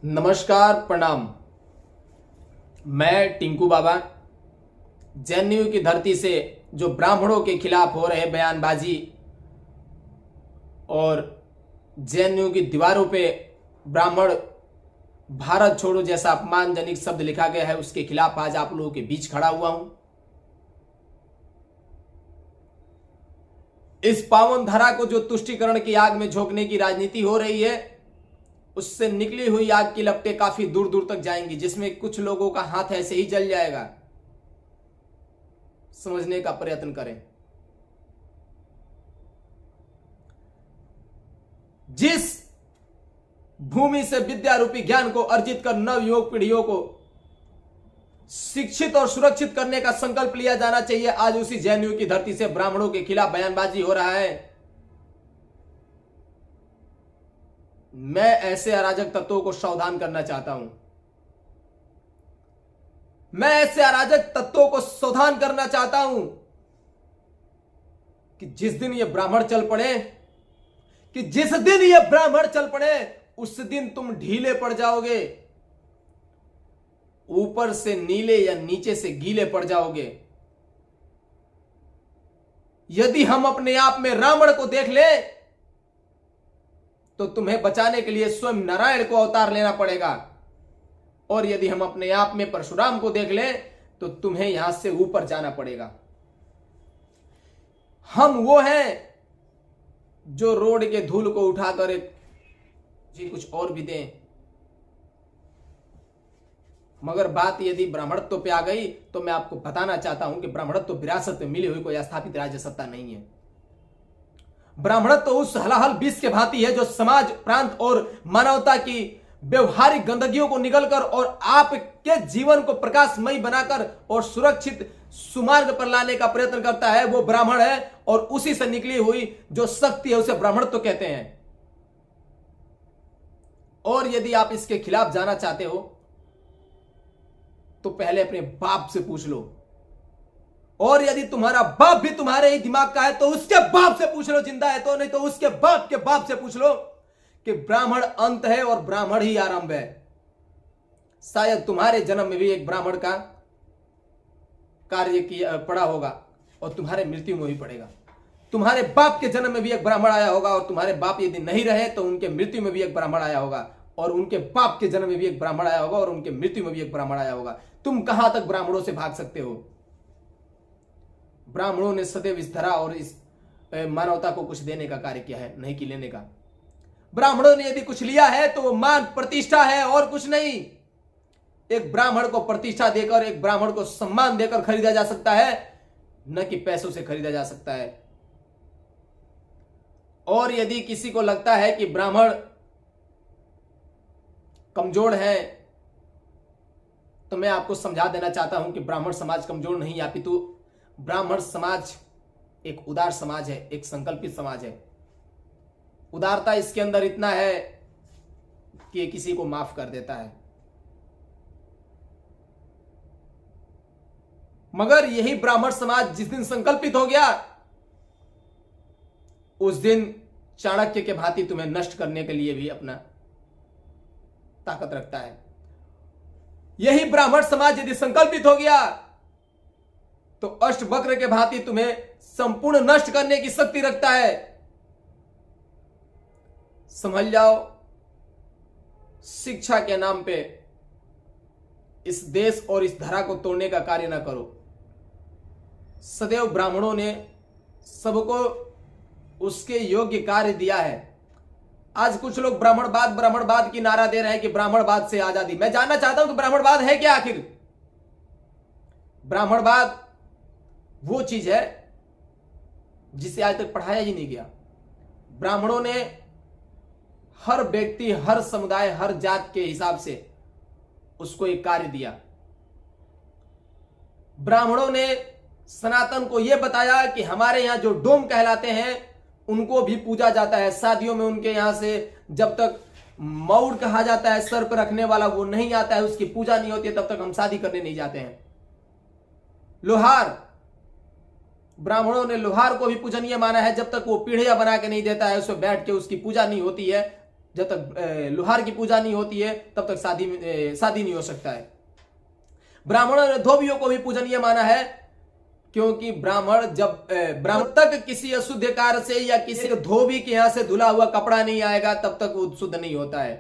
नमस्कार, प्रणाम। मैं टिंकू बाबा। जेएनयू की धरती से जो ब्राह्मणों के खिलाफ हो रहे बयानबाजी और जेएनयू की दीवारों पे ब्राह्मण भारत छोड़ो जैसा अपमानजनक शब्द लिखा गया है, उसके खिलाफ आज आप लोगों के बीच खड़ा हुआ हूं। इस पावन धरा को जो तुष्टीकरण की आग में झोंकने की राजनीति हो रही है, उससे निकली हुई आग की लपटें काफी दूर दूर तक जाएंगी, जिसमें कुछ लोगों का हाथ ऐसे ही जल जाएगा। समझने का प्रयत्न करें। जिस भूमि से विद्या रूपी ज्ञान को अर्जित कर नव युवक पीढ़ियों को शिक्षित और सुरक्षित करने का संकल्प लिया जाना चाहिए, आज उसी जेएनयू की धरती से ब्राह्मणों के खिलाफ बयानबाजी हो रहा है। मैं ऐसे अराजक तत्वों को सावधान करना चाहता हूं। मैं ऐसे अराजक तत्वों को सावधान करना चाहता हूं कि जिस दिन ये ब्राह्मण चल पड़े, उस दिन तुम ढीले पड़ जाओगे, ऊपर से नीले या नीचे से गीले पड़ जाओगे। यदि हम अपने आप में रावण को देख ले तो तुम्हें बचाने के लिए स्वयं नारायण को अवतार लेना पड़ेगा, और यदि हम अपने आप में परशुराम को देख लें तो तुम्हें यहां से ऊपर जाना पड़ेगा। हम वो हैं जो रोड के धूल को उठाकर जी कुछ और भी दें, मगर बात यदि ब्राह्मणत्व पे आ गई तो मैं आपको बताना चाहता हूं कि ब्राह्मणत्व विरासत में मिली हुई कोई स्थापित राज्य सत्ता नहीं है। ब्राह्मणत्व तो उस हलाहल विष के भांति है जो समाज, प्रांत और मानवता की व्यवहारिक गंदगियों को निगलकर और आपके जीवन को प्रकाशमयी बनाकर और सुरक्षित सुमार्ग पर लाने का प्रयत्न करता है, वो ब्राह्मण है। और उसी से निकली हुई जो शक्ति है उसे ब्राह्मणत्व कहते हैं। और यदि आप इसके खिलाफ जाना चाहते हो तो पहले अपने बाप से पूछ लो, और यदि तुम्हारा बाप भी तुम्हारे ही दिमाग का है तो उसके बाप से पूछ लो, जिंदा है तो, नहीं तो उसके बाप के बाप से पूछ लो कि ब्राह्मण अंत है और ब्राह्मण ही आरंभ है। शायद तुम्हारे जन्म में भी एक ब्राह्मण का कार्य किया पड़ा होगा और तुम्हारे मृत्यु में भी पड़ेगा। तुम्हारे बाप के जन्म में भी एक ब्राह्मण आया होगा और तुम्हारे बाप यदि नहीं रहे तो उनके मृत्यु में भी एक ब्राह्मण आया होगा, और उनके बाप के जन्म में भी एक ब्राह्मण आया होगा और उनके मृत्यु में भी एक ब्राह्मण आया होगा। तुम कहां तक ब्राह्मणों से भाग सकते हो? ब्राह्मणों ने सदैव इस धरा और इस मानवता को कुछ देने का कार्य किया है, नहीं कि लेने का। ब्राह्मणों ने यदि कुछ लिया है तो वो मान प्रतिष्ठा है और कुछ नहीं। एक ब्राह्मण को प्रतिष्ठा देकर, एक ब्राह्मण को सम्मान देकर खरीदा जा सकता है, न कि पैसों से खरीदा जा सकता है। और यदि किसी को लगता है कि ब्राह्मण कमजोर है तो मैं आपको समझा देना चाहता हूं कि ब्राह्मण समाज कमजोर नहीं, अपितु ब्राह्मण समाज एक उदार समाज है, एक संकल्पित समाज है। उदारता इसके अंदर इतना है कि ये किसी को माफ कर देता है। मगर यही ब्राह्मण समाज जिस दिन संकल्पित हो गया, उस दिन चाणक्य के भांति तुम्हें नष्ट करने के लिए भी अपना ताकत रखता है। यही ब्राह्मण समाज यदि संकल्पित हो गया तो अष्टवक्र के भांति तुम्हें संपूर्ण नष्ट करने की शक्ति रखता है। समझ जाओ, शिक्षा के नाम पे इस देश और इस धरा को तोड़ने का कार्य ना करो। सदैव ब्राह्मणों ने सबको उसके योग्य कार्य दिया है। आज कुछ लोग ब्राह्मणवाद की नारा दे रहे हैं कि ब्राह्मणवाद से आजादी। मैं जानना चाहता हूं कि ब्राह्मणवाद है क्या आखिर? ब्राह्मणवाद वो चीज है जिसे आज तक पढ़ाया ही नहीं गया। ब्राह्मणों ने हर व्यक्ति, हर समुदाय, हर जात के हिसाब से उसको एक कार्य दिया। ब्राह्मणों ने सनातन को यह बताया कि हमारे यहां जो डोम कहलाते हैं उनको भी पूजा जाता है। शादियों में उनके यहां से जब तक मौड़ कहा जाता है सर पर रखने वाला वो नहीं आता है, उसकी पूजा नहीं होती है, तब तक हम शादी करने नहीं जाते हैं। लोहार, ब्राह्मणों ने लोहार को भी पूजनीय माना है। जब तक वो पीढ़िया बना के नहीं देता है, उसमें बैठ के उसकी पूजा नहीं होती है, जब तक लोहार की पूजा नहीं होती है तब तक शादी नहीं हो सकता है। ब्राह्मणों ने धोबियों को भी पूजनीय माना है, क्योंकि ब्राह्मण तक किसी अशुद्ध कार्य से या किसी धोबी के यहां से धुला हुआ कपड़ा नहीं आएगा तब तक वो शुद्ध नहीं होता है।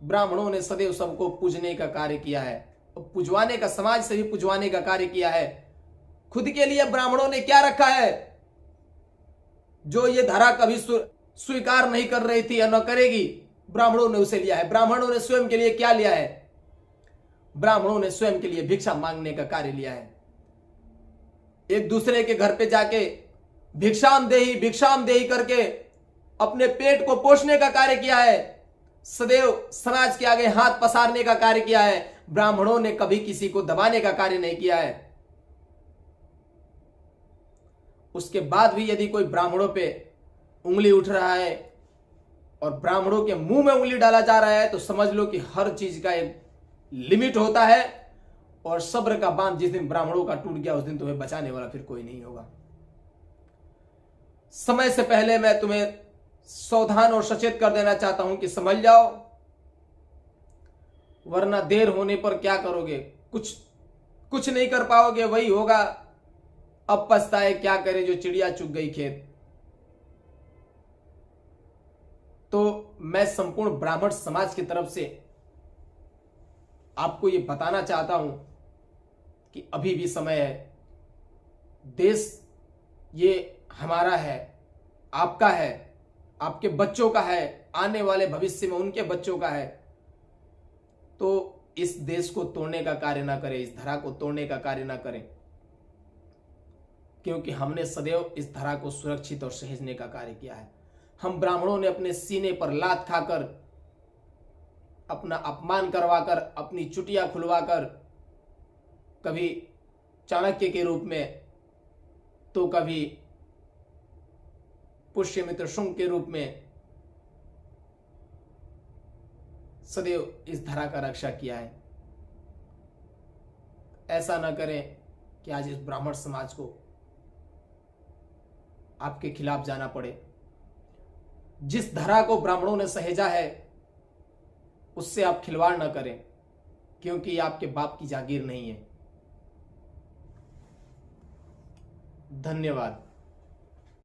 ब्राह्मणों ने सदैव सबको पूजने का कार्य किया है, पुजवाने का, समाज से भी पुजवाने का कार्य किया है। खुद के लिए ब्राह्मणों ने क्या रखा है जो ये धरा कभी स्वीकार नहीं कर रही थी या न करेगी, ब्राह्मणों ने उसे लिया है। ब्राह्मणों ने स्वयं के लिए क्या लिया है? ब्राह्मणों ने स्वयं के लिए भिक्षा मांगने का कार्य लिया है। एक दूसरे के घर पे जाके भिक्षाम देही करके अपने पेट को पोषने का कार्य किया है। सदैव समाज के आगे हाथ पसारने का कार्य किया है। ब्राह्मणों ने कभी किसी को दबाने का कार्य नहीं किया है। उसके बाद भी यदि कोई ब्राह्मणों पे उंगली उठ रहा है और ब्राह्मणों के मुंह में उंगली डाला जा रहा है तो समझ लो कि हर चीज का एक लिमिट होता है, और सब्र का बांध जिस दिन ब्राह्मणों का टूट गया उस दिन तुम्हें बचाने वाला फिर कोई नहीं होगा। समय से पहले मैं तुम्हें सावधान और सचेत कर देना चाहता हूं कि समझ जाओ, वरना देर होने पर क्या करोगे? कुछ नहीं कर पाओगे। वही होगा, अब पछताए क्या करे जो चिड़िया चुग गई खेत। तो मैं संपूर्ण ब्राह्मण समाज की तरफ से आपको यह बताना चाहता हूं कि अभी भी समय है। देश ये हमारा है, आपका है, आपके बच्चों का है, आने वाले भविष्य में उनके बच्चों का है। तो इस देश को तोड़ने का कार्य ना करें, इस धरा को तोड़ने का कार्य ना करें, क्योंकि हमने सदैव इस धरा को सुरक्षित और सहेजने का कार्य किया है। हम ब्राह्मणों ने अपने सीने पर लात खाकर, अपना अपमान करवाकर, अपनी चुटिया खुलवाकर, कभी चाणक्य के रूप में तो कभी पुष्यमित्र शुंग के रूप में सदैव इस धरा का रक्षा किया है। ऐसा न करें कि आज इस ब्राह्मण समाज को आपके खिलाफ जाना पड़े। जिस धरा को ब्राह्मणों ने सहेजा है उससे आप खिलवाड़ न करें, क्योंकि आपके बाप की जागीर नहीं है। धन्यवाद।